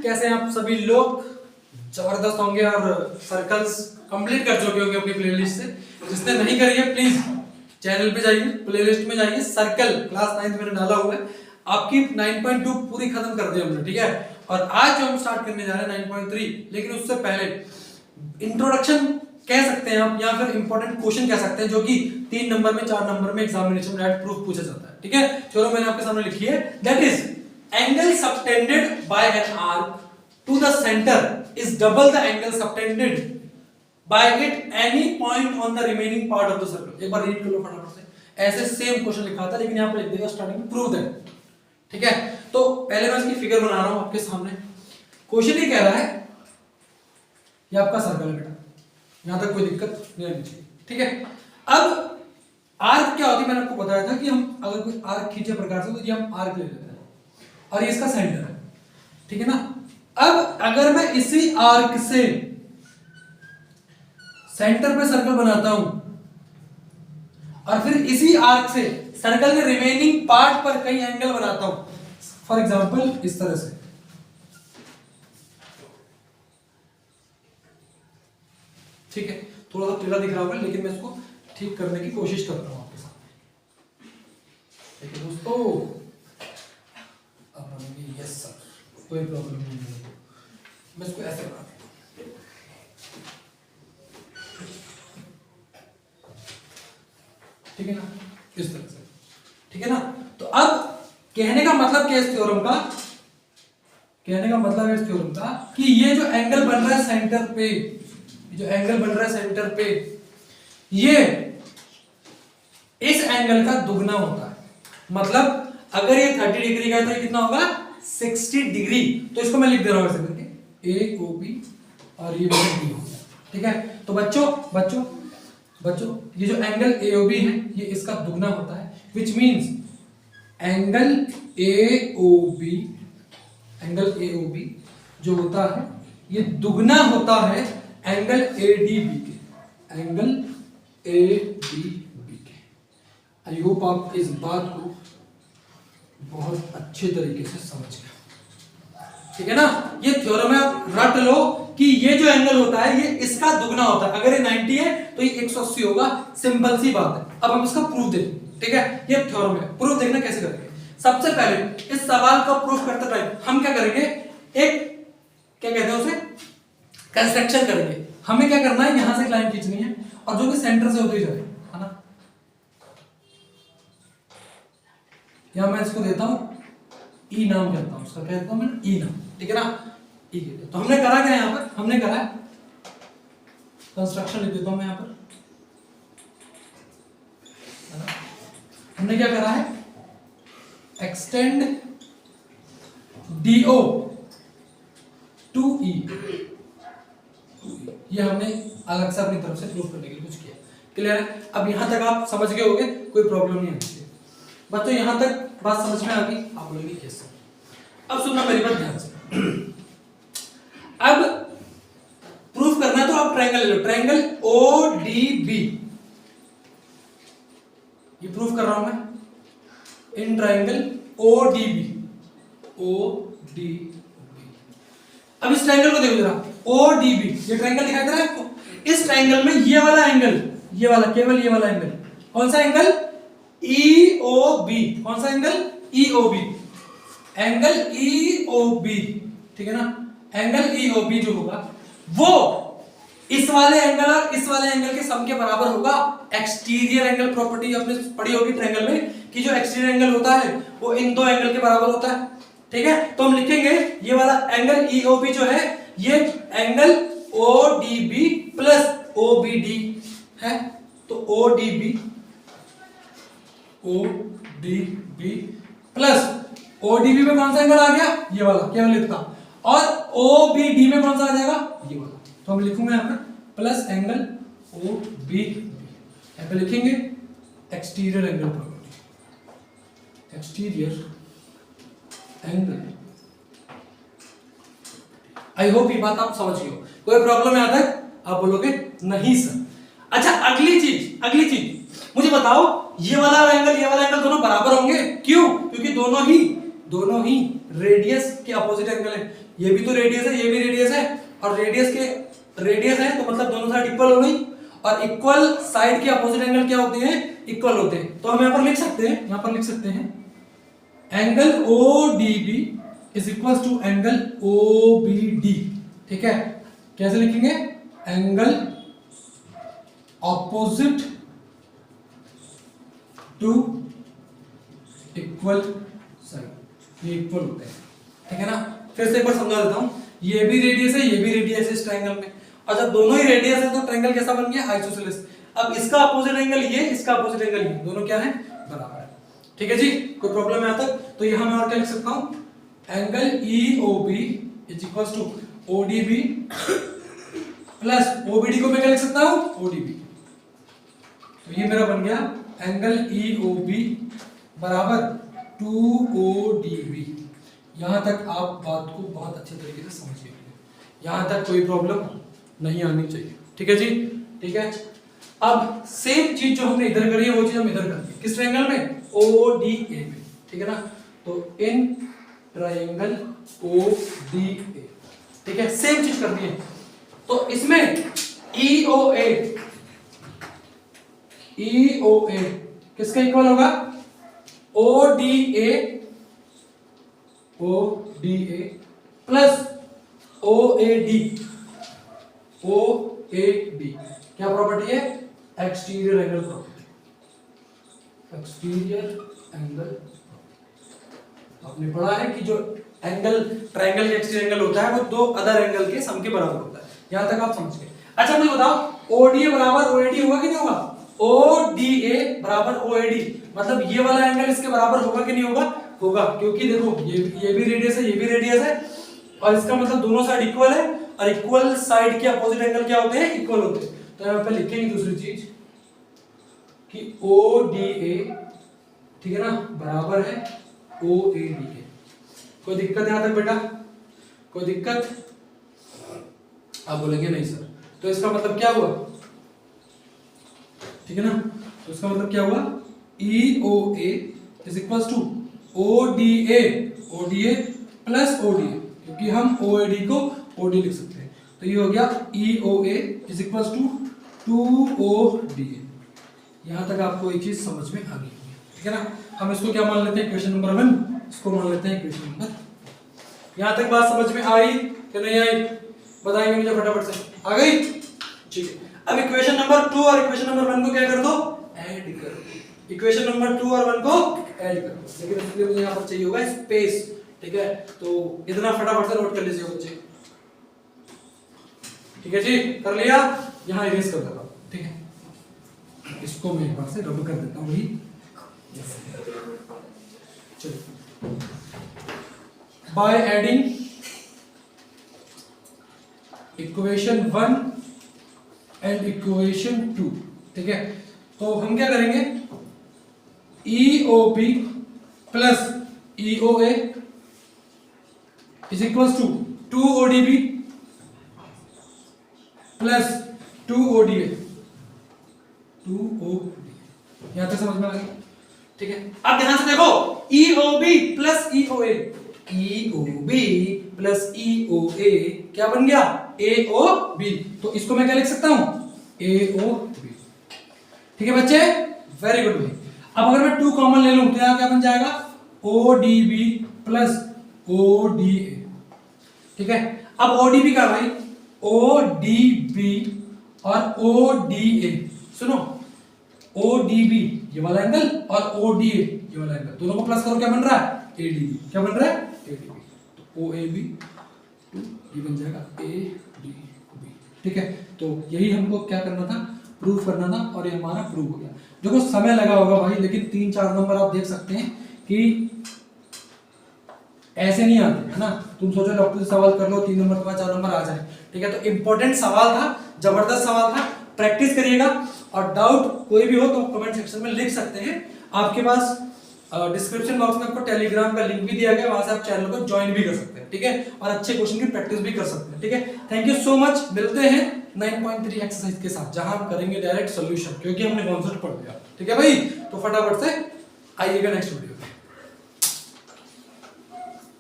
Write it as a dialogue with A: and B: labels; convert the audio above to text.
A: कैसे हैं आप सभी लोग? जबरदस्त होंगे और सर्कल्स कंप्लीट कर चुके होंगे अपनी प्लेलिस्ट से। जिसने नहीं करी है प्लीज चैनल पे जाइए, प्लेलिस्ट में जाइए, सर्कल क्लास 9 मैंने डाला हुआ है। आपकी 9.2 पूरी खत्म कर दी हमने, ठीक है। और आज जो हम स्टार्ट करने जा रहे हैं 9.3, लेकिन उससे पहले इंट्रोडक्शन कह सकते हैं आप, या फिर इंपॉर्टेंट क्वेश्चन कह सकते हैं, जो कि 3 नंबर में 4 नंबर में एग्जामिनेशन में डायरेक्ट प्रूफ पूछा जाता है, ठीक है। चलो मैंने आपके सामने लिखी है, that is angle subtended by an arc to the centre is double the angle subtended by it any point on the remaining part of the circle। एक बार रीड कर लो फटाफट से। ऐसे सेम क्वेश्चन लिखा था, लेकिन यहाँ पे लिख देगा स्टार्टिंग में प्रूव दैट, ठीक है। तो पहले मैं इसकी फिगर बना रहा हूं आपके सामने। क्वेश्चन ये कह रहा है, ये आपका सर्कल है बेटा, यहां तक कोई दिक्कत नहीं आनी चाहिए, ठीक है। अब आर्क क्या होती है, मैंने आपको बताया था कि हम अगर कोई आर्क खींचे प्रकार से तो ये हम आर्क ले लेते हैं और ये इसका सेंटर है, ठीक है ना। अब अगर मैं इसी आर्क से सेंटर पे सर्कल बनाता हूं और फिर इसी आर्क से सर्कल के रिमेनिंग पार्ट पर कई एंगल बनाता हूं, फॉर एग्जांपल इस तरह से, ठीक है। थोड़ा सा टेढ़ा दिख रहा होगा, लेकिन मैं इसको ठीक करने की कोशिश करता हूं आपके सामने, ठीक है दोस्तों। अब यस सर, कोई प्रॉब्लम नहीं है, मैं इसको ऐसे बना देता हूं, ठीक है ना, इस तरह से, ठीक है ना। तो अब कहने का मतलब क्या है इस थ्योरम का, कहने का मतलब है इस थ्योरम का कि ये जो एंगल बन रहा है सेंटर पे, जो एंगल बन रहा है सेंटर पे, ये इस एंगल का दुगना होता है। मतलब अगर ये 30 डिग्री का है तो ये कितना होगा, 60 डिग्री। तो इसको मैं लिख दे रहा हूं ऐसे करके, ए ओ बी और ये मेरा डी हो गया, ठीक है। तो बच्चों ये जो एंगल ए ओ बी है ये इसका दुगना होता है, which means angle A O B जो होता है ये दुगना होता है एंगल ए डी बी के, एंगल ए डी बी के। आई होप आप इस बात को बहुत अच्छे तरीके से समझ गए, ठीक है ना। ये थ्योरम है, आप रट लो कि ये जो एंगल होता है ये इसका दुगना होता है। अगर ये 90 है तो ये 180 होगा, सिंपल सी बात है। अब हम इसका प्रूफ देखें, ठीक है। ये थ्योरम है, प्रूफ देखना कैसे करेंगे। सबसे पहले इस सवाल का प्रूफ करते टाइम हम क्या करेंगे, एक क्या कहते हैं उसे, कंस्ट्रक्शन करेंगे। हमें क्या करना है, यहां से एक लाइन खींचनी है और जो कि सेंटर से होती जाए, है ना। यहां मैं इसको देता हूं ई नाम, कहता हूं उसका, कहता हूं मैं ई नाम, ठीक है ना, ई कहते हैं। तो हमने करा क्या यहां पर, हमने करा कंस्ट्रक्शन लिख देता हूं मैं यहां पर, हमने क्या करा है, एक्सटेंड डीओ टू ई, ये हमने अलग से अपनी तरफ से प्रूव करने के लिए कुछ किया, क्लियर है। अब यहां तक आप समझ गए होंगे, कोई प्रॉब्लम नहीं है बच्चों, यहां तक बात समझ में आ गई। आप बोलेंगे यस सर। अब सुनना मेरी बात ध्यान से। अब प्रूफ करना है तो आप ट्रायंगल ले लो, ट्रायंगल ओ डी बी, ये प्रूफ कर रहा हूं मैं, in triangle O D B, O D B. अब इस ट्रायंगल को देखो जरा, ओ डी बी, ये ट्रायंगल दिखाई दे रहा है आपको। इस ट्रायंगल में ये वाला एंगल, ये वाला, केवल ये वाला एंगल, कौन सा एंगल, ई ओ बी, कौन सा angle, E O B, angle E O B, ठीक है ना। एंगल ई ओ बी जो होगा वो इस वाले एंगल और इस वाले एंगल के सम के बराबर होगा। एक्सटीरियर एंगल प्रॉपर्टी आपने पढ़ी होगी ट्रायंगल में कि जो एक्सटीरियर एंगल होता है वो इन दो एंगल के बराबर होता है, ठीक है। तो हम लिखेंगे ये वाला एंगल ई ओ बी जो है ये angle O D B plus O B D है। तो O D B plus ODB में कौन सा एंगल आ गया, ये वाला, केवल इतना, और ओबीडी में कौन सा आ जाएगा, ये वाला। तो हम लिखूंगा यहां पर प्लस एंगल ओबीडी, यहां पे लिखेंगे exterior angle property, exterior angle. I hope ये बात आप समझ गए हो। कोई प्रॉब्लम है यहां तक, आप बोलोगे नहीं सर। अच्छा अगली चीज मुझे बताओ, ये वाला एंगल ये वाला एंगल दोनों बराबर होंगे, क्यों, क्योंकि दोनों ही दोनों ही रेडियस के अपोजिट एंगल है। ये भी तो रेडियस है, ये भी रेडियस है, और रेडियस है तो मतलब दोनों साइड इक्वल हो गई, और इक्वल साइड के अपोजिट एंगल क्या होते हैं, इक्वल होते हैं। तो हम यहाँ पर लिख सकते हैं angle ODB is equal to angle OBD। ठीक है, कैसे लिखेंगे, angle opposite to equal side, ये इक्वल होते हैं। ठीक है ना, फिर से एक बार समझा देता हूं, ये भी रेडियस है, ये भी रेडियस है इस ट्रायंगल में, और जब दोनों ही रेडियस है तो ट्रायंगल कैसा बन गया, आइसोसेलेस। अब इसका अपोजिट एंगल ये, इसका अपोजिट एंगल ये, दोनों क्या है, बराबर है। ठीक है जी, कोई प्रॉब्लम है यहाँ तक? तो यहां मैं और क्या लिख सकता हूं, angle EOB is equal to ODB plus OBD को मैं क्या लिख सकता हूं, ODB। तो ये मेरा बन गया एंगल EOB बराबर 2ODB। यहां तक आप बात को बहुत अच्छे तरीके से समझ गए, यहां तक कोई प्रॉब्लम नहीं आनी चाहिए। ठीक है जी, ठीक है। अब सेम चीज जो हमने इधर करी है वो चीज हम इधर करते हैं, किस ट्रायंगल में, ODA में। ठीक है ना, तो इन ट्रायंगल ODA, ठीक है, सेम चीज करनी है। तो इसमें EOA किसका इक्वल होगा, ODA प्लस OAD। क्या प्रॉपर्टी है, exterior angle property. Exterior angle आपने पढ़ा है कि जो एंगल ट्रायंगल का एक्सटीरियर एंगल होता है वो दो अदर एंगल के सम के बराबर होता है। यहां तक आप समझ गए। अच्छा मुझे बताओ, ODA बराबर OAD होगा कि नहीं होगा, ODA बराबर OAD मतलब ये वाला एंगल इसके बराबर होगा कि नहीं होगा, होगा, क्योंकि देखो ये भी रेडियस है, ये भी रेडियस है, और इसका मतलब दोनों साइड इक्वल है, और इक्वल साइड के अपोजिट एंगल क्या होते हैं, इक्वल होते हैं। तो यहां पे लिखेंगे दूसरी चीज कि ODA, ठीक है ना, बराबर है OAD के। कोई दिक्कत यहां तक बेटा, कोई दिक्कत? आप बोलेंगे नहीं सर, तो इसका मतलब क्या हुआ, ठीक है ना, तो इसका मतलब क्या हुआ, EOA is equal to ODA plus ODA, क्योंकि हम OAD को OD लिख सकते हैं। तो ये हो गया EOA is equal to 2ODA। यहां तक आपको एक चीज समझ में आ गई, ठीक है ना। हम इसको क्या मान लेते हैं, इक्वेशन नंबर 1, इसको मान लेते हैं इक्वेशन नंबर। यहां तक बात समझ में आई कि नहीं आई, बताएंगे मुझे फटाफट से, आ गई? ठीक है, अब इक्वेशन नंबर 2 और इक्वेशन नंबर 1 को क्या कर दो, ऐड कर दो। इक्वेशन नंबर 2 और 1 को ऐड कर दो, लेकिन इसके लिए मुझे यहां पर चाहिए होगा स्पेस, ठीक है। तो इतना फटाफट से नोट कर लीजिए बच्चे, ठीक है जी, कर लिया। यहां इरेज कर देता हूं, ठीक है, इसको मैं एक बार से रब कर देता हूं, वही चलो, by adding equation 1 and equation 2, ठीक है। तो हम क्या करेंगे, EOB plus EOA is equal to 2ODB plus 2ODA। यहां तक समझ में आ गई, ठीक है। अब ध्यान से देखो, EOB plus EOA, EOB plus EOA क्या बन गया, AOB। तो इसको मैं क्या लिख सकता हूं, AOB, ठीक है बच्चे, वेरी गुड भाई। अब अगर मैं 2 कॉमन ले लूं तो यहां क्या बन जाएगा, ODB प्लस ODA, ठीक है। अब ODB का भाई, ODB और ODA, सुनो, ODB ये वाला एंगल और ODA ये वाला एंगल, दोनों को प्लस करो, क्या बन रहा है, ADB। क्या बन रहा है, ADB। तो OAB ये बन जाएगा ADB, ठीक है। तो यही हमको क्या करना था, प्रूफ करना था, और ये हमारा प्रूफ हो गया। देखो समय लगा होगा भाई, लेकिन 3-4 नंबर आप देख सकते हैं कि ऐसे नहीं आते, है ना। तुम सोचो डॉक्टर से सवाल कर लो, 3 नंबर के बाद 4 नंबर आ जाए, ठीक है। तो इंपॉर्टेंट सवाल था, जबरदस्त सवाल था, प्रैक्टिस करिएगा, और डाउट कोई भी हो तो कमेंट सेक्शन में लिख सकते हैं। आपके पास डिस्क्रिप्शन बॉक्स में आपको टेलीग्राम का लिंक भी दिया गया, वहां से आप चैनल को ज्वाइन भी कर सकते हैं, ठीक है, और अच्छे क्वेश्चन की प्रैक्टिस भी कर सकते हैं, ठीक है। Thank you so much. मिलते हैं 9.3 एक्सरसाइज के साथ, जहां हम करेंगे डायरेक्ट सॉल्यूशन, क्योंकि हमने कॉन्सेप्ट पढ़ लिया, ठीक है भाई। तो फटाफट से आइएगा नेक्स्ट वीडियो में।